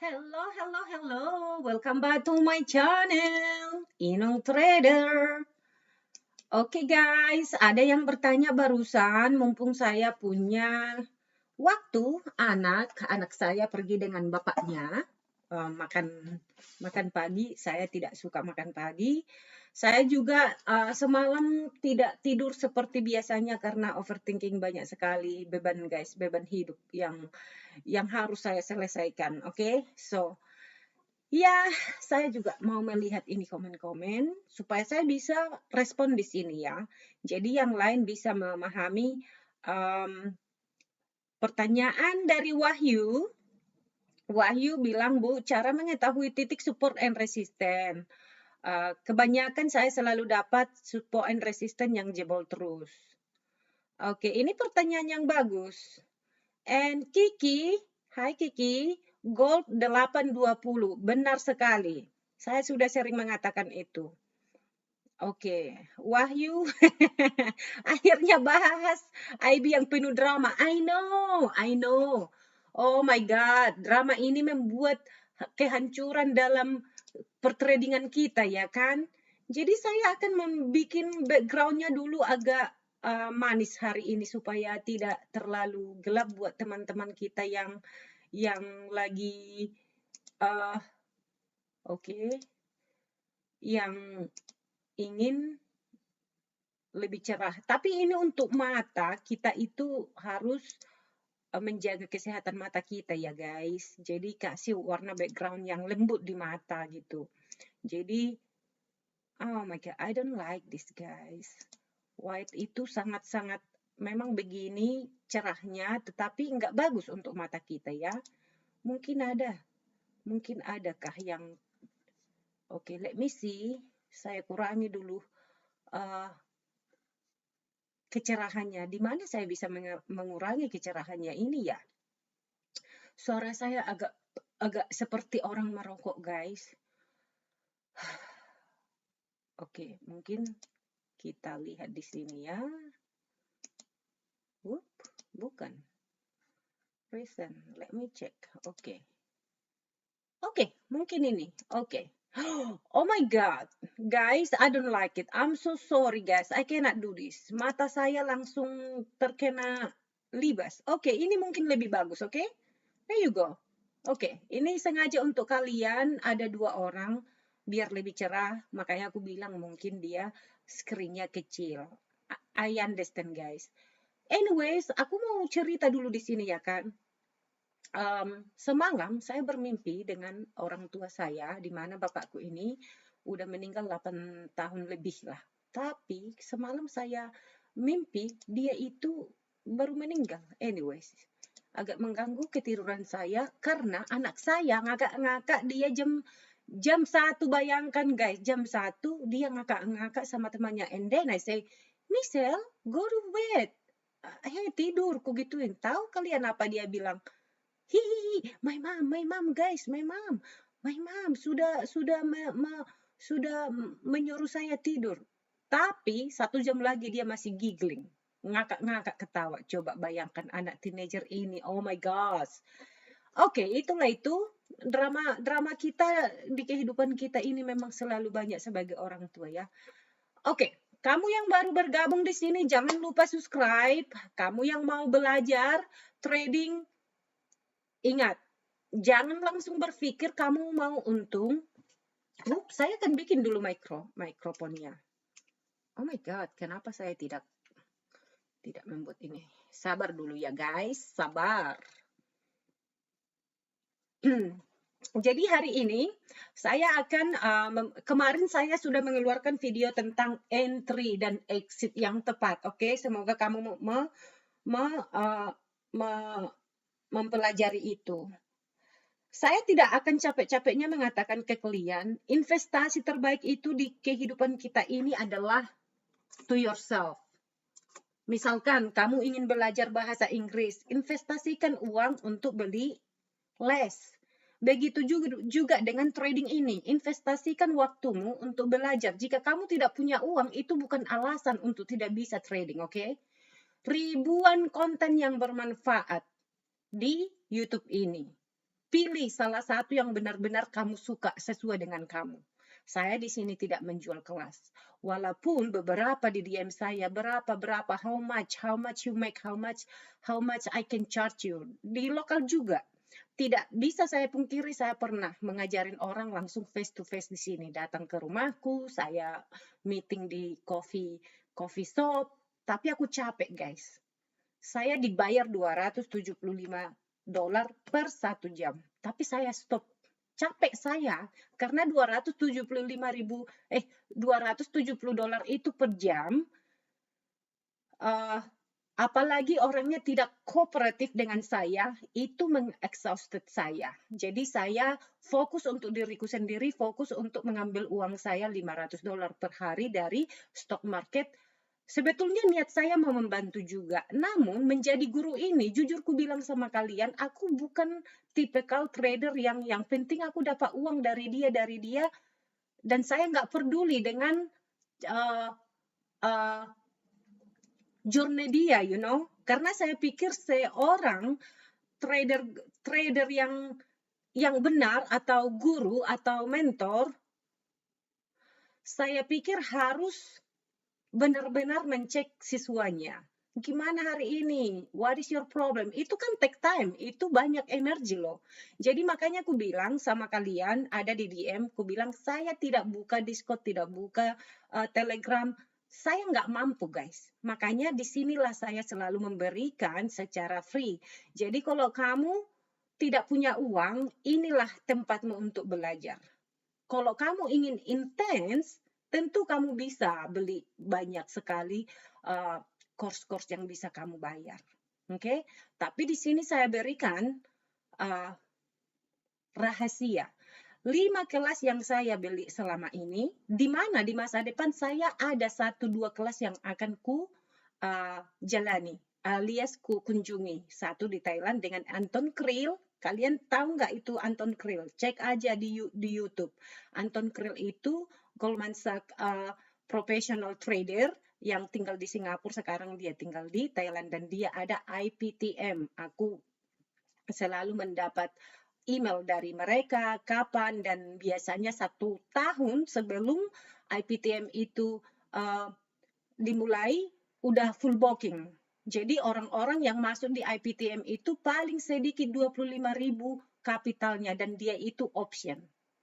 Hello, hello, hello. Welcome back to my channel, Inong Trader. Oke guys, ada yang bertanya barusan, mumpung saya punya waktu, anak saya pergi dengan bapaknya makan makan pagi. Saya tidak suka makan pagi. Saya juga semalam tidak tidur seperti biasanya karena overthinking banyak sekali, beban guys, beban hidup yang harus saya selesaikan. Oke, so ya, saya juga mau melihat ini komen-komen supaya saya bisa respon di sini ya. Jadi yang lain bisa memahami pertanyaan dari Wahyu. Wahyu bilang, Bu, cara mengetahui titik support and resistance. Kebanyakan saya selalu dapat support and resistance yang jebol terus. Oke, ini pertanyaan yang bagus. And Kiki, hai Kiki, gold 820, benar sekali. Saya sudah sering mengatakan itu. Oke, Wahyu, akhirnya bahas IB yang penuh drama. I know. Oh my God, drama ini membuat kehancuran dalam pertradingan kita ya kan. Jadi saya akan membuat backgroundnya dulu agak manis hari ini supaya tidak terlalu gelap buat teman-teman kita yang lagi yang ingin lebih cerah. Tapi ini untuk mata, kita itu harus menjaga kesehatan mata kita ya guys. Jadi kasih warna background yang lembut di mata gitu. Jadi, oh my God, I don't like this guys. White itu sangat-sangat memang begini cerahnya, tetapi nggak bagus untuk mata kita ya. Mungkin adakah yang let me see. Saya kurangi dulu kecerahannya. Di mana saya bisa mengurangi kecerahannya ini ya? Suara saya agak seperti orang merokok, guys. Oke, mungkin kita lihat di sini ya. Bukan. Recent. Let me check. Oke, mungkin ini. Oke. Oh my God, guys, I don't like it. I'm so sorry, guys. I cannot do this. Mata saya langsung terkena libas. Oke, ini mungkin lebih bagus, oke? There you go. Oke, ini sengaja untuk kalian, ada 2 orang, biar lebih cerah. Makanya aku bilang mungkin dia screen-nya kecil. I understand, guys. Anyways, aku mau cerita dulu di sini ya kan. Semalam saya bermimpi dengan orang tua saya, di mana bapakku ini udah meninggal 8 tahun lebih lah. Tapi semalam saya mimpi dia itu baru meninggal. Anyways, agak mengganggu ketiduran saya karena anak saya ngakak-ngakak dia jam 1, bayangkan guys, jam 1 dia ngakak-ngakak sama temannya. And then I say, Michelle, go to bed. Hey, tidur, ku gituin. Tahu kalian apa dia bilang? Hihihi, my mom guys, my mom sudah menyuruh saya tidur. Tapi 1 jam lagi dia masih giggling, ngakak-ngakak ketawa. Coba bayangkan anak teenager ini, oh my gosh. Oke, itulah itu drama kita di kehidupan kita ini memang selalu banyak sebagai orang tua ya. Oke, kamu yang baru bergabung di sini jangan lupa subscribe. Kamu yang mau belajar trading, ingat, jangan langsung berpikir kamu mau untung. Saya akan bikin dulu mikrofonnya. Oh my God, kenapa saya tidak membuat ini? Sabar dulu ya guys, sabar. Jadi hari ini saya akan, kemarin saya sudah mengeluarkan video tentang entry dan exit yang tepat. Oke, semoga kamu mempelajari itu. Saya tidak akan capek-capeknya mengatakan ke kalian, investasi terbaik itu di kehidupan kita ini adalah to yourself. Misalkan kamu ingin belajar bahasa Inggris, investasikan uang untuk beli les. Begitu juga dengan trading ini, investasikan waktumu untuk belajar. Jika kamu tidak punya uang, itu bukan alasan untuk tidak bisa trading, oke? Ribuan konten yang bermanfaat di YouTube ini. Pilih salah satu yang benar-benar kamu suka sesuai dengan kamu. Saya di sini tidak menjual kelas. Walaupun beberapa di DM saya, berapa, how much you make, how much I can charge you. Di lokal juga. Tidak bisa saya pungkiri, saya pernah mengajarin orang langsung face to face di sini. Datang ke rumahku, saya meeting di coffee shop, tapi aku capek, guys. Saya dibayar $275 per 1 jam, tapi saya stop. Capek saya karena $270 itu per jam. Apalagi orangnya tidak kooperatif dengan saya, itu meng-exhausted saya. Jadi saya fokus untuk diriku sendiri, fokus untuk mengambil uang saya $500 per hari dari stock market. Sebetulnya niat saya mau membantu juga. Namun menjadi guru ini, jujur ku bilang sama kalian, aku bukan tipikal trader yang penting aku dapat uang dari dia, dan saya nggak peduli dengan journey dia, karena saya pikir seorang trader yang benar atau guru atau mentor, saya pikir harus benar-benar mencek siswanya. Gimana hari ini? What is your problem? Itu kan take time, itu banyak energi loh. Jadi makanya aku bilang sama kalian, ada di DM, aku bilang saya tidak buka Discord, tidak buka Telegram. Saya nggak mampu, guys. Makanya disinilah saya selalu memberikan secara free. Jadi kalau kamu tidak punya uang, inilah tempatmu untuk belajar. Kalau kamu ingin intens, tentu kamu bisa beli banyak sekali course-course yang bisa kamu bayar. Oke? Tapi di sini saya berikan rahasia. 5 kelas yang saya beli selama ini, di mana di masa depan saya ada 1-2 kelas yang akan ku jalani, alias ku kunjungi. Satu di Thailand dengan Anton Kriel. Kalian tahu nggak itu Anton Kriel? Cek aja di YouTube. Anton Kriel itu Goldman Sachs professional trader yang tinggal di Singapura, sekarang dia tinggal di Thailand, dan dia ada IPTM. Aku selalu mendapat email dari mereka kapan, dan biasanya 1 tahun sebelum IPTM itu dimulai udah full booking. Jadi orang-orang yang masuk di IPTM itu paling sedikit 25.000 kapitalnya, dan dia itu option.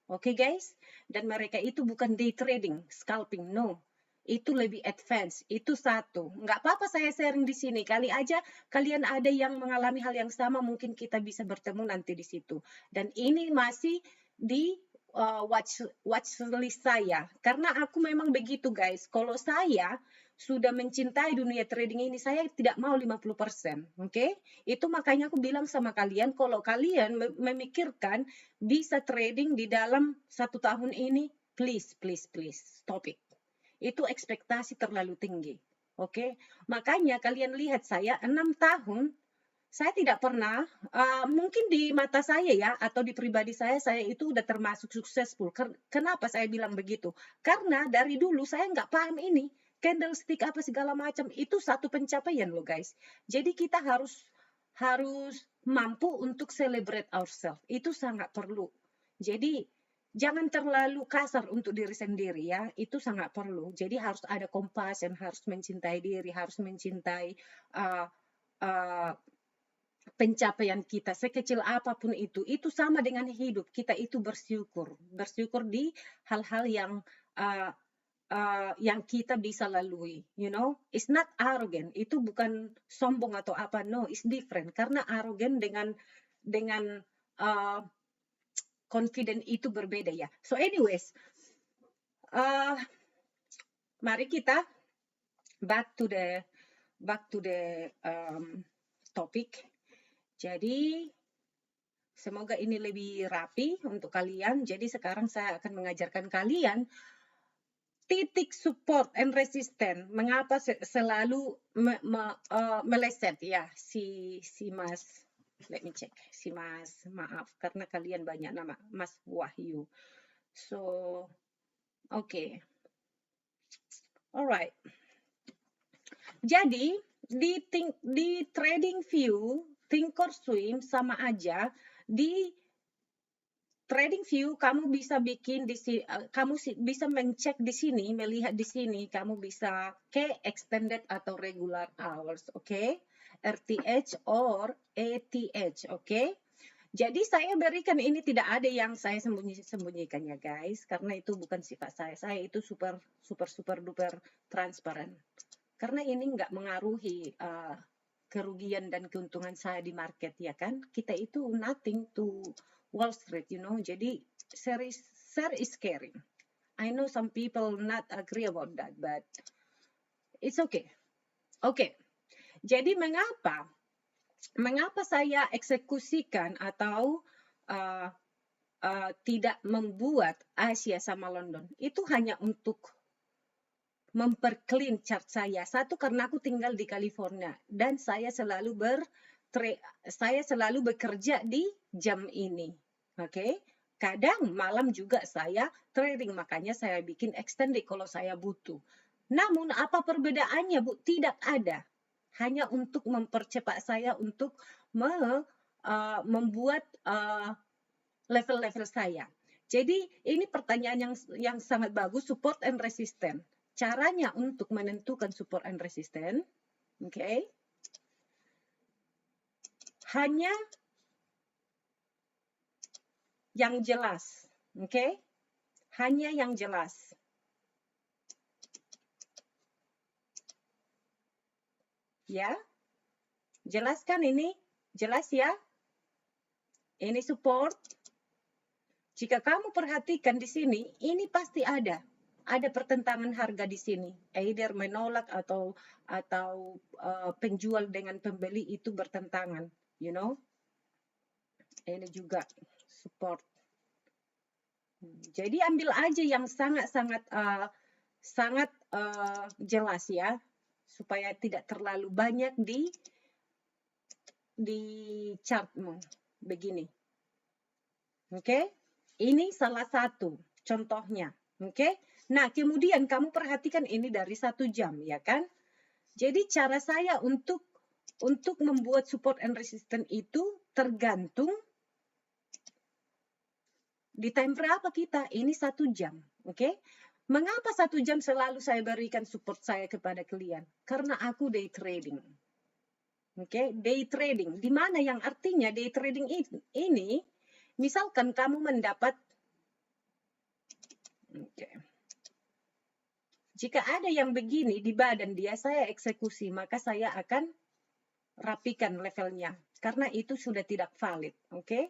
Oke, guys? Dan mereka itu bukan day trading, scalping, no. Itu lebih advance, itu satu. Nggak apa-apa saya sharing di sini. Kali aja kalian ada yang mengalami hal yang sama, mungkin kita bisa bertemu nanti di situ. Dan ini masih di watchlist saya. Karena aku memang begitu, guys. Kalau saya sudah mencintai dunia trading ini, saya tidak mau 50%. Oke? Itu makanya aku bilang sama kalian, kalau kalian memikirkan bisa trading di dalam 1 tahun ini, please stop it. Itu ekspektasi terlalu tinggi. Oke? Makanya kalian lihat saya 6 tahun, saya tidak pernah, mungkin di mata saya ya, atau di pribadi saya itu udah termasuk successful. Kenapa saya bilang begitu? Karena dari dulu saya nggak paham ini. Candlestick apa segala macam, itu satu pencapaian loh, guys. Jadi kita harus mampu untuk celebrate ourselves. Itu sangat perlu. Jadi jangan terlalu kasar untuk diri sendiri ya, itu sangat perlu. Jadi harus ada compassion, harus mencintai diri, harus mencintai pencapaian kita, sekecil apapun itu sama dengan hidup. Kita itu bersyukur di hal-hal yang kita bisa lalui, it's not arrogant, itu bukan sombong atau apa, no, it's different. Karena arrogant dengan confident itu berbeda ya. So anyways, mari kita back to the topic. Jadi semoga ini lebih rapi untuk kalian. Jadi sekarang saya akan mengajarkan kalian titik support and resistance. Mengapa selalu meleset ya si Mas. Let me check. Si Mas, maaf karena kalian banyak nama, Mas Wahyu. So, okay. Alright. Jadi di trading view, Thinkorswim sama aja. Di Trading view kamu bisa bikin di sini, kamu bisa mencek di sini, melihat di sini, kamu bisa ke extended atau regular hours, oke? RTH or ATH, oke? Jadi saya berikan ini tidak ada yang saya sembunyikan ya guys, karena itu bukan sifat saya. Saya itu super duper transparan. Karena ini nggak mengaruhi kerugian dan keuntungan saya di market ya kan. Kita itu nothing to Wall Street, you know. Jadi share is caring. I know some people not agree about that, but it's okay. Oke. Jadi mengapa saya eksekusikan atau tidak membuat Asia sama London? Itu hanya untuk memperclean chart saya. Satu, karena aku tinggal di California dan saya selalu bekerja di jam ini. Oke? Kadang malam juga saya trading, makanya saya bikin extended kalau saya butuh. Namun apa perbedaannya, Bu? Tidak ada. Hanya untuk mempercepat saya untuk membuat level-level saya. Jadi ini pertanyaan yang sangat bagus, support and resistance. Caranya untuk menentukan support and resistance, oke? Hanya yang jelas, oke? Hanya yang jelas. Ya, jelaskan ini, jelas ya? Ini support. Jika kamu perhatikan di sini, ini pasti ada pertentangan harga di sini, either menolak atau penjual dengan pembeli itu bertentangan, you know. Ini juga support. Jadi ambil aja yang sangat jelas ya, supaya tidak terlalu banyak di chartmu begini. Oke, ini salah satu contohnya. Oke. Nah, kemudian kamu perhatikan ini dari 1 jam, ya kan? Jadi cara saya untuk membuat support and resistance itu tergantung di time berapa kita. Ini 1 jam, oke? Mengapa 1 jam selalu saya berikan support saya kepada klien? Karena aku day trading. Oke, day trading. Di mana yang artinya day trading ini, misalkan kamu mendapat, oke. Jika ada yang begini di badan dia, saya eksekusi, maka saya akan rapikan levelnya. Karena itu sudah tidak valid, oke?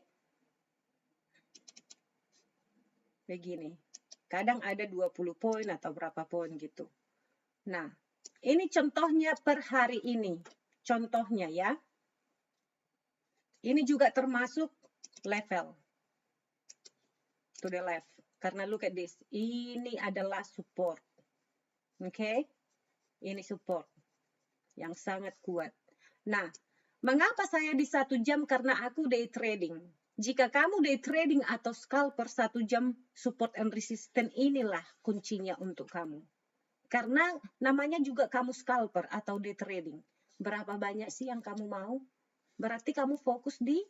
Begini. Kadang ada 20 poin atau berapa poin gitu. Nah, ini contohnya per hari ini. Contohnya ya. Ini juga termasuk level. To the left. Karena look at this. Ini adalah support. Oke, ini support yang sangat kuat. Nah, mengapa saya di 1 jam? Karena aku day trading. Jika kamu day trading atau scalper 1 jam, support and resistance inilah kuncinya untuk kamu. Karena namanya juga kamu scalper atau day trading. Berapa banyak sih yang kamu mau? Berarti kamu fokus di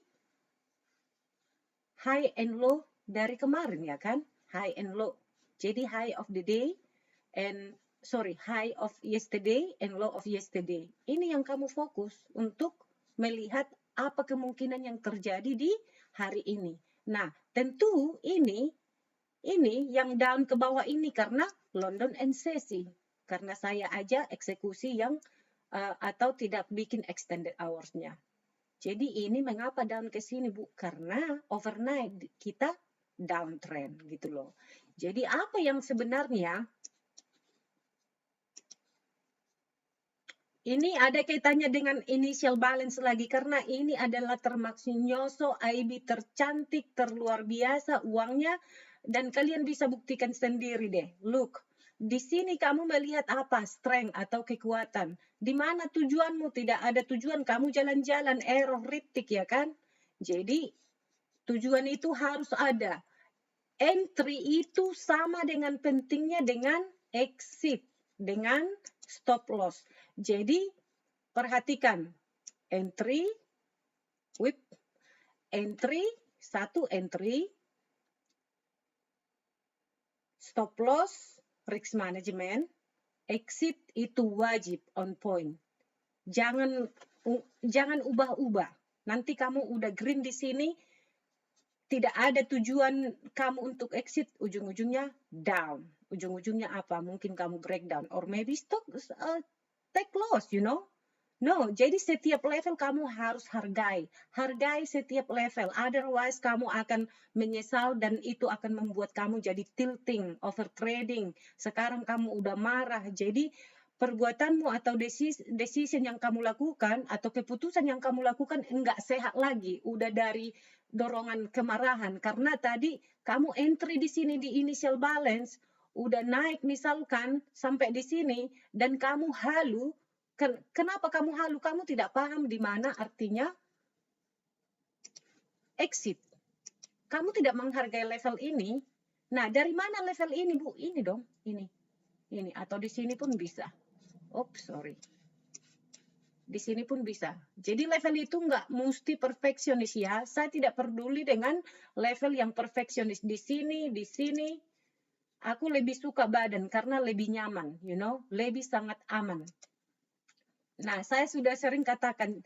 high and low dari kemarin ya kan? High and low. Jadi high of the day and high of yesterday and low of yesterday. Ini yang kamu fokus untuk melihat apa kemungkinan yang terjadi di hari ini. Nah, tentu ini yang down ke bawah ini karena London NCC. Karena saya aja eksekusi yang atau tidak bikin extended hours-nya. Jadi ini mengapa down ke sini, Bu? Karena overnight kita downtrend gitu loh. Jadi apa yang sebenarnya ini ada kaitannya dengan initial balance lagi, karena ini adalah termaksinyoso IB tercantik, terluar biasa uangnya, dan kalian bisa buktikan sendiri deh. Look, di sini kamu melihat apa? Strength atau kekuatan. Di mana tujuanmu? Tidak ada tujuan, kamu jalan-jalan, error rittik ya kan? Jadi tujuan itu harus ada. Entry itu sama dengan pentingnya dengan exit, dengan stop loss. Jadi, perhatikan. Entry, whip, entry, 1 entry, stop loss, risk management, exit itu wajib on point. Jangan ubah-ubah. Nanti kamu udah green di sini, tidak ada tujuan kamu untuk exit, ujung-ujungnya down. Ujung-ujungnya apa? Mungkin kamu breakdown, or maybe stock take loss, you know. No, jadi setiap level kamu harus hargai. Hargai setiap level. Otherwise, kamu akan menyesal dan itu akan membuat kamu jadi tilting, over trading. Sekarang kamu udah marah. Jadi, perbuatanmu atau decision yang kamu lakukan atau keputusan yang kamu lakukan enggak sehat lagi. Udah dari dorongan kemarahan. Karena tadi kamu entry di sini di initial balance, udah naik misalkan sampai di sini, dan kamu halu. Kenapa kamu halu? Kamu tidak paham di mana artinya exit. Kamu tidak menghargai level ini. Nah, dari mana level ini, Bu? Ini dong, ini. Atau di sini pun bisa. Oops, sorry. Di sini pun bisa. Jadi level itu nggak mesti perfeksionis ya. Saya tidak peduli dengan level yang perfeksionis. Di sini, di sini. Aku lebih suka badan karena lebih nyaman, you know. Lebih sangat aman. Nah, saya sudah sering katakan,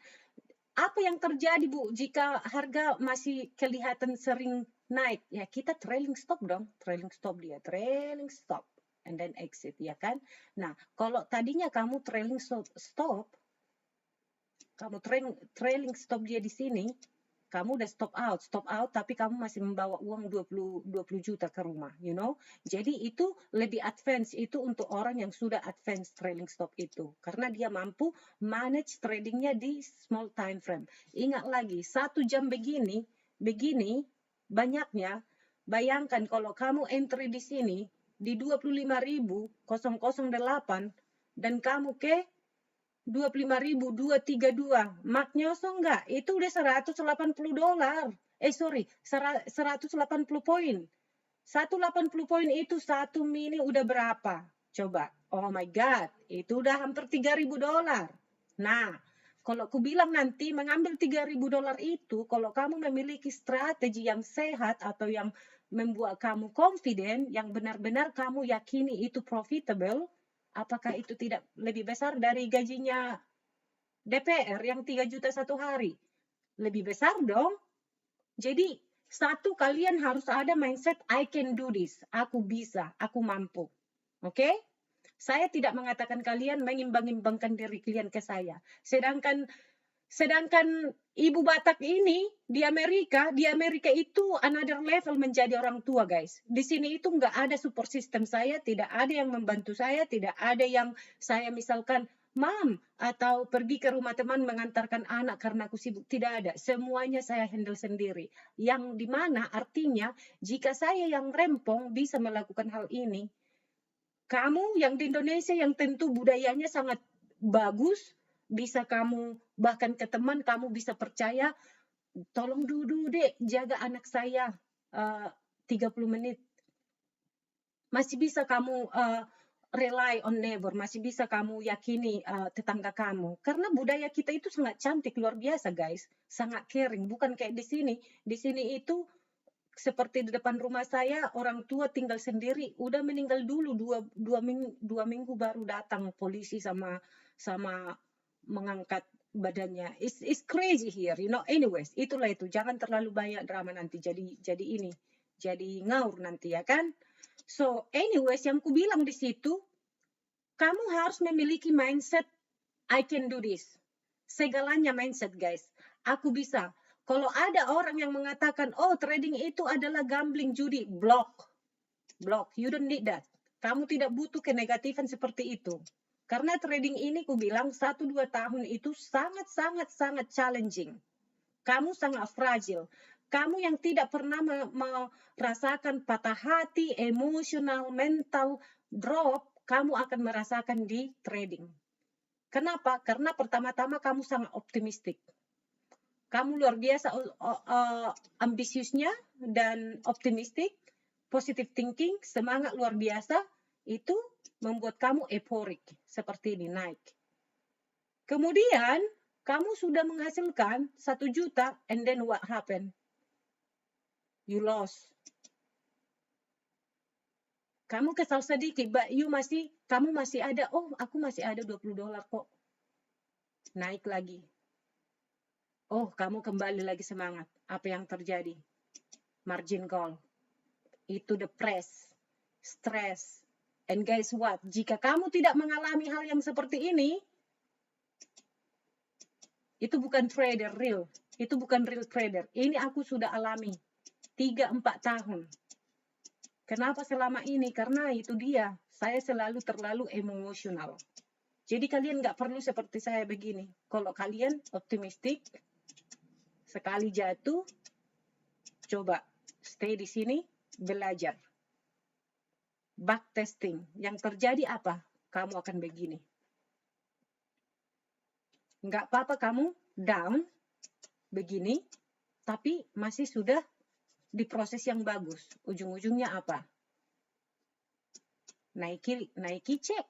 apa yang terjadi, Bu, jika harga masih kelihatan sering naik? Ya, kita trailing stop dong. Trailing stop dia. Trailing stop. And then exit, ya kan? Nah, kalau tadinya kamu trailing stop, kamu trailing stop dia di sini, kamu udah stop out, tapi kamu masih membawa uang 20 juta ke rumah, you know. Jadi itu lebih advance, itu untuk orang yang sudah advance trailing stop itu. Karena dia mampu manage tradingnya di small time frame. Ingat lagi, 1 jam begini, banyaknya, bayangkan kalau kamu entry di sini, di 25.008, dan kamu ke 25.232, maknyoso enggak? Itu udah $180. Sorry, 180 poin. 180 poin itu satu mini udah berapa? Coba. Oh my God, itu udah hampir $3.000. Nah, kalau aku bilang nanti mengambil $3.000 itu, kalau kamu memiliki strategi yang sehat atau yang membuat kamu confident, yang benar-benar kamu yakini itu profitable, apakah itu tidak lebih besar dari gajinya DPR yang 3 juta satu hari? Lebih besar dong. Jadi, satu, kalian harus ada mindset, I can do this. Aku bisa, aku mampu. Oke? Saya tidak mengatakan kalian mengimbang-imbangkan diri kalian ke saya. Sedangkan Ibu Batak ini di Amerika itu another level menjadi orang tua, guys. Di sini itu nggak ada support system saya, tidak ada yang membantu saya, tidak ada yang saya misalkan, Mam, atau pergi ke rumah teman mengantarkan anak karena aku sibuk. Tidak ada. Semuanya saya handle sendiri. Yang dimana artinya, jika saya yang rempong bisa melakukan hal ini, kamu yang di Indonesia yang tentu budayanya sangat bagus, bisa kamu bahkan ke teman kamu bisa percaya, tolong duduk dek jaga anak saya 30 menit. Masih bisa kamu rely on neighbor, masih bisa kamu yakini tetangga kamu. Karena budaya kita itu sangat cantik, luar biasa guys. Sangat caring, bukan kayak di sini. Di sini itu seperti di depan rumah saya, orang tua tinggal sendiri, udah meninggal dulu, dua minggu baru datang polisi sama mengangkat badannya. It's crazy here, you know. Anyways, itulah itu. Jangan terlalu banyak drama nanti jadi ngaur nanti, ya kan? So, anyways, yang ku bilang di situ, kamu harus memiliki mindset, I can do this. Segalanya mindset, guys. Aku bisa. Kalau ada orang yang mengatakan, oh trading itu adalah gambling, judi, block. You don't need that. Kamu tidak butuh kenegatifan seperti itu. Karena trading ini ku bilang 1-2 tahun itu sangat challenging. Kamu sangat fragile. Kamu yang tidak pernah merasakan patah hati, emosional, mental drop, kamu akan merasakan di trading. Kenapa? Karena pertama-tama kamu sangat optimistik. Kamu luar biasa ambisiusnya dan optimistik, positive thinking, semangat luar biasa, itu membuat kamu euphoric, seperti ini, naik. Kemudian, kamu sudah menghasilkan 1 juta, and then what happened? You lost. Kamu kesal sedikit, but kamu masih ada, oh aku masih ada $20 kok. Naik lagi. Oh, kamu kembali lagi semangat. Apa yang terjadi? Margin call. Itu depress, stress. And guys what? Jika kamu tidak mengalami hal yang seperti ini, itu bukan trader real. Itu bukan real trader. Ini aku sudah alami 3-4 tahun. Kenapa selama ini? Karena itu dia. Saya selalu terlalu emosional. Jadi kalian nggak perlu seperti saya begini. Kalau kalian optimistik, sekali jatuh, coba stay di sini, belajar. Backtesting. Yang terjadi apa? Kamu akan begini. Nggak apa-apa kamu down, begini, tapi masih sudah di proses yang bagus. Ujung-ujungnya apa? Naiki cek.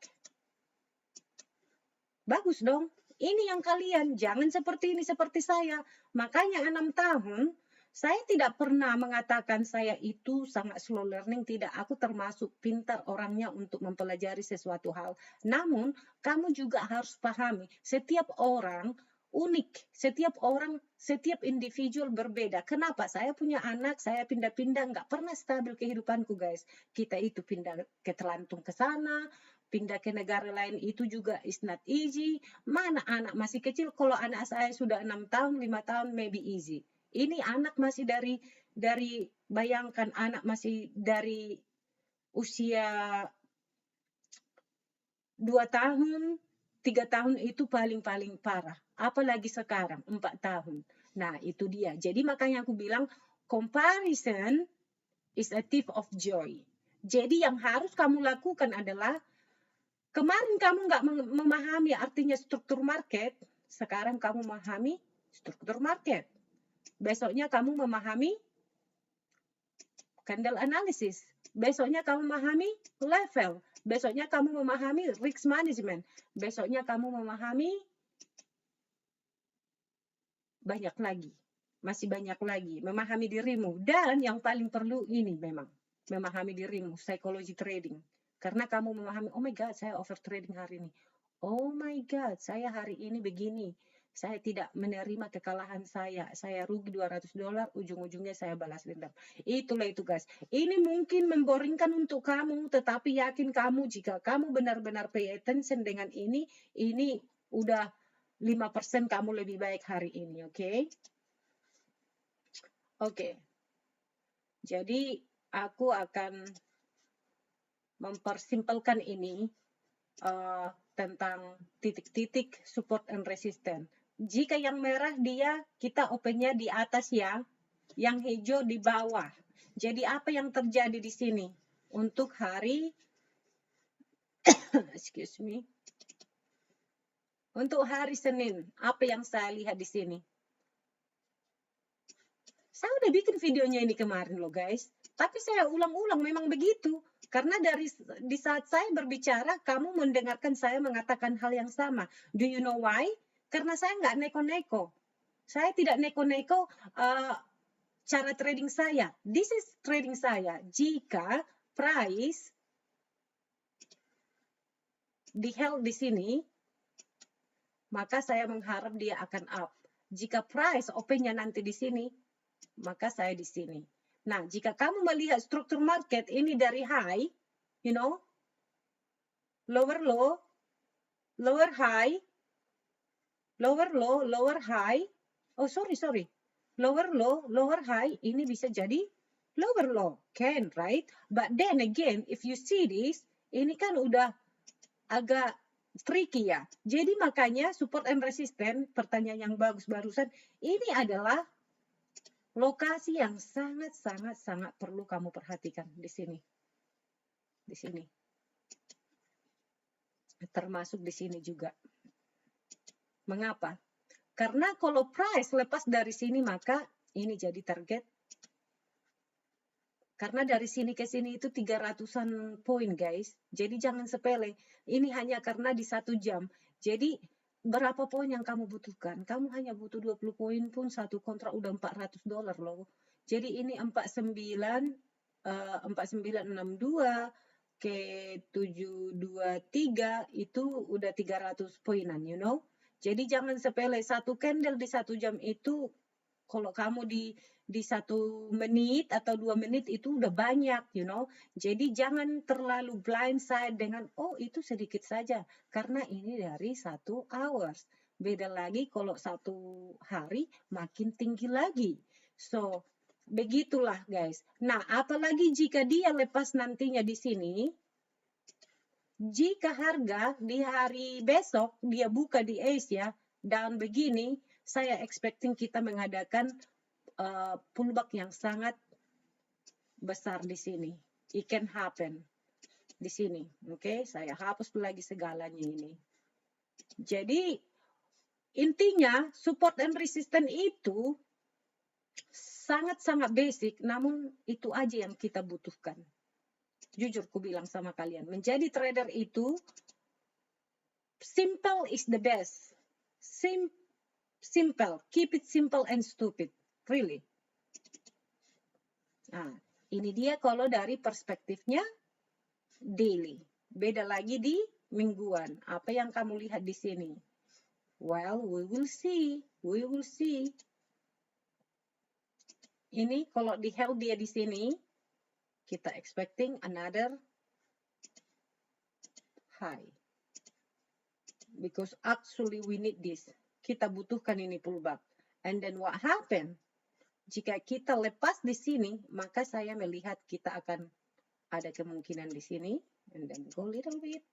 Bagus dong. Ini yang kalian, jangan seperti ini, seperti saya. Makanya 6 tahun, saya tidak pernah mengatakan saya itu sangat slow learning. Tidak, aku termasuk pintar orangnya untuk mempelajari sesuatu hal. Namun, kamu juga harus pahami, setiap orang unik, setiap individual berbeda. Kenapa? Saya punya anak, saya pindah-pindah, nggak pernah stabil kehidupanku, guys. Kita itu pindah ke Telantung ke sana, pindah ke negara lain itu juga is not easy. Mana anak masih kecil, kalau anak saya sudah 6 tahun, 5 tahun, maybe easy. Ini anak masih dari bayangkan anak masih dari usia 2 tahun, 3 tahun itu paling parah. Apalagi sekarang, 4 tahun. Nah, itu dia. Jadi makanya aku bilang, comparison is a thief of joy. Jadi yang harus kamu lakukan adalah, kemarin kamu nggak memahami artinya struktur market, sekarang kamu memahami struktur market. Besoknya kamu memahami candle analysis. Besoknya kamu memahami level. Besoknya kamu memahami risk management. Besoknya kamu memahami banyak lagi. Masih banyak lagi. Memahami dirimu. Dan yang paling perlu ini memang. Memahami dirimu. Psikologi trading. Karena kamu memahami, oh my God, saya over trading hari ini. Oh my God, saya hari ini begini. Saya tidak menerima kekalahan saya. Saya rugi $200, ujung-ujungnya saya balas dendam. Itulah itu, guys. Ini mungkin memboringkan untuk kamu, tetapi yakin kamu jika kamu benar-benar pay attention dengan ini udah 5% kamu lebih baik hari ini, oke? Oke. Jadi, aku akan mempersimpelkan ini tentang titik-titik support and resistance. Jika yang merah kita opennya di atas ya, yang hijau di bawah. Jadi apa yang terjadi di sini? Untuk hari, excuse me, untuk hari Senin, apa yang saya lihat di sini? Saya udah bikin videonya ini kemarin loh guys, tapi saya ulang-ulang memang begitu. Karena di saat saya berbicara, kamu mendengarkan saya mengatakan hal yang sama. Do you know why? Karena saya nggak neko-neko. Saya tidak neko-neko cara trading saya. This is trading saya. Jika price di-held di sini, maka saya mengharap dia akan up. Jika price opennya nanti di sini, maka saya di sini. Nah, jika kamu melihat struktur market ini dari high, you know, lower low, lower high, lower low, lower high. Oh, sorry. Lower low, lower high, ini bisa jadi lower low, can, right? But then again, if you see this, ini kan udah agak tricky ya. Jadi makanya support and resistance, pertanyaan yang bagus barusan, ini adalah lokasi yang sangat perlu kamu perhatikan di sini. Di sini. Termasuk di sini juga. Mengapa? Karena kalau price lepas dari sini, maka ini jadi target. Karena dari sini ke sini itu 300-an poin, guys. Jadi jangan sepele. Ini hanya karena di 1 jam. Jadi berapa poin yang kamu butuhkan? Kamu hanya butuh 20 poin pun satu kontrak udah $400 loh. Jadi ini 4962, ke 723 itu udah 300 poinan, you know. Jadi jangan sepele, satu candle di 1 jam itu, kalau kamu di 1 menit atau 2 menit itu udah banyak, you know. Jadi jangan terlalu blindside dengan, oh itu sedikit saja, karena ini dari 1 hours. Beda lagi kalau 1 hari makin tinggi lagi. So, begitulah guys. Nah, apalagi jika dia lepas nantinya di sini, jika harga di hari besok dia buka di Asia dan begini, saya expecting kita mengadakan pullback yang sangat besar di sini. It can happen di sini. Oke, saya hapus lagi segalanya ini. Jadi intinya support and resistance itu sangat-sangat basic, namun itu aja yang kita butuhkan. Jujur ku bilang sama kalian, menjadi trader itu simple is the best. Simple, keep it simple and stupid, really. Nah, ini dia kalau dari perspektifnya daily. Beda lagi di mingguan. Apa yang kamu lihat di sini? Well, we will see. We will see. Ini kalau di held dia di sini, kita expecting another high. Because actually we need this. Kita butuhkan ini pullback. And then what happened? Jika kita lepas di sini, maka saya melihat kita akan ada kemungkinan di sini. And then go little bit.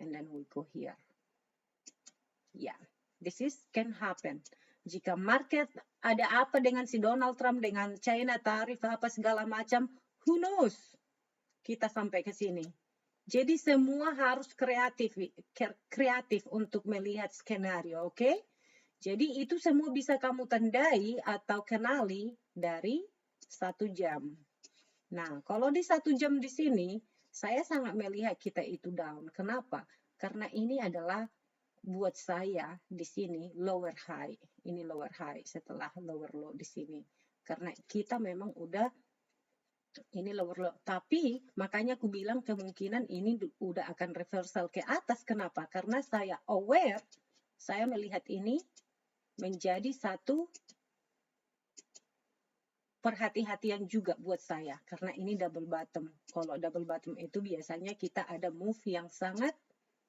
And then we go here. Yeah, this can happen. Jika market ada apa dengan si Donald Trump, dengan China, tarif apa segala macam, who knows? Kita sampai ke sini. Jadi semua harus kreatif untuk melihat skenario, oke? Jadi itu semua bisa kamu tandai atau kenali dari 1 jam. Nah, kalau di 1 jam di sini, saya sangat melihat kita itu down. Kenapa? Karena ini adalah buat saya di sini lower high. Ini lower high setelah lower low di sini. Karena kita memang udah ini lower low. Tapi makanya aku bilang kemungkinan ini udah akan reversal ke atas. Kenapa? Karena saya aware, saya melihat ini menjadi satu perhati-hatian juga buat saya. Karena ini double bottom. Kalau double bottom itu biasanya kita ada move yang sangat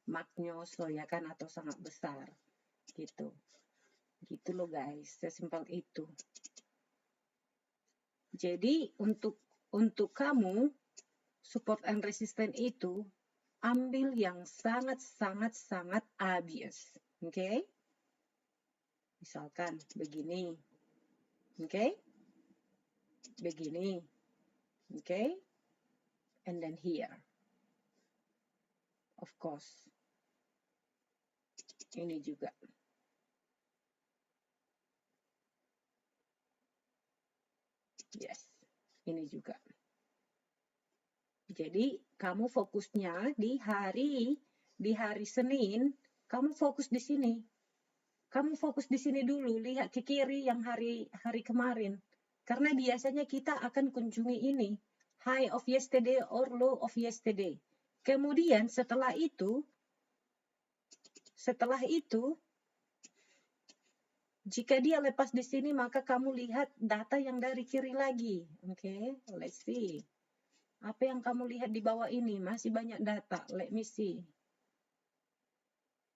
magnoso ya kan, atau sangat besar gitu loh guys, sesimpel itu. Jadi untuk kamu support and resistance itu ambil yang sangat obvious, oke? Misalkan begini, oke? Begini, oke? And then here, of course. Ini juga. Yes, ini juga. Jadi kamu fokusnya di hari Senin, kamu fokus di sini. Kamu fokus di sini dulu, lihat ke kiri yang hari kemarin. Karena biasanya kita akan kunjungi ini, high of yesterday or low of yesterday. Kemudian setelah itu, jika dia lepas di sini, maka kamu lihat data yang dari kiri lagi. Oke, let's see. Apa yang kamu lihat di bawah ini? Masih banyak data. Let me see.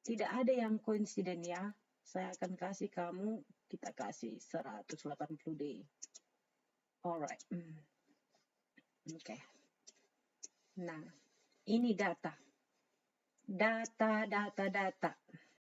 Tidak ada yang koinsiden ya. Saya akan kasih kamu, kita kasih 180 day. Alright. Oke. Nah, ini data. Data.